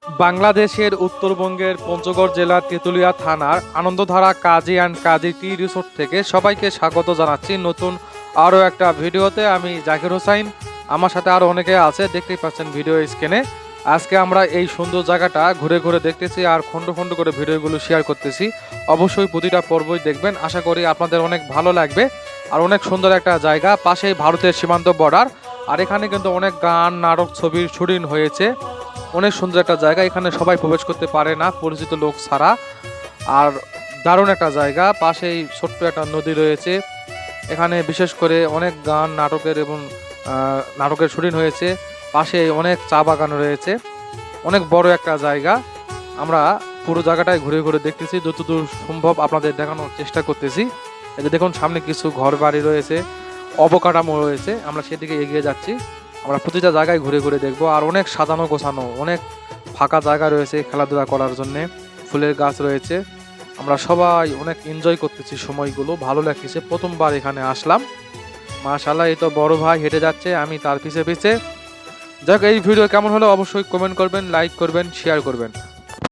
বাংলাদেশের উত্তরবঙ্গের পঞ্চগড় জেলার তেঁতুলিয়া থানার আনন্দধারা কাজী অ্যান্ড কাজী টি রিসোর্ট থেকে সবাইকে স্বাগত জানাচ্ছি নতুন আরও একটা ভিডিওতে। আমি জাকির হোসাইন, আমার সাথে আরও অনেকে আছে, দেখতেই পাচ্ছেন ভিডিও স্ক্রিনে। আজকে আমরা এই সুন্দর জায়গাটা ঘুরে ঘুরে দেখতেছি আর খন্ড খন্ড করে ভিডিওগুলো শেয়ার করতেছি। অবশ্যই প্রতিটা পর্বই দেখবেন, আশা করি আপনাদের অনেক ভালো লাগবে। আর অনেক সুন্দর একটা জায়গা, পাশেই ভারতের সীমান্ত বর্ডার। আর এখানে কিন্তু অনেক গান, নাটক, ছবির শুটিং হয়েছে। অনেক সুন্দর একটা জায়গা, এখানে সবাই প্রবেশ করতে পারে না পরিচিত লোক ছাড়া। আর দারুণ একটা জায়গা, পাশেই ছোট্ট একটা নদী রয়েছে। এখানে বিশেষ করে অনেক গান, নাটকের এবং নাটকের শুটিং হয়েছে। পাশে অনেক চা বাগান রয়েছে, অনেক বড় একটা জায়গা। আমরা পুরো জায়গাটায় ঘুরে ঘুরে দেখতেছি, যতদূর সম্ভব আপনাদের দেখানোর চেষ্টা করতেছি। এই যে দেখুন, সামনে কিছু ঘর বাড়ি রয়েছে, অবকাঠামো রয়েছে, আমরা সেদিকে এগিয়ে যাচ্ছি। আমরা প্রতিটা জায়গায় ঘুরে ঘুরে দেখবো। আর অনেক সাজানো গোছানো, অনেক ফাঁকা জায়গা রয়েছে খেলাধুলা করার জন্য, ফুলের গাছ রয়েছে। আমরা সবাই অনেক এনজয় করতেছি, সময়গুলো ভালো লাগতেছে। প্রথমবার এখানে আসলাম। মাশাআল্লাহ, এই তো বড় ভাই হেঁটে যাচ্ছে, আমি তার পিছে পিছে। যাক, এই ভিডিও কেমন হলো অবশ্যই কমেন্ট করবেন, লাইক করবেন, শেয়ার করবেন।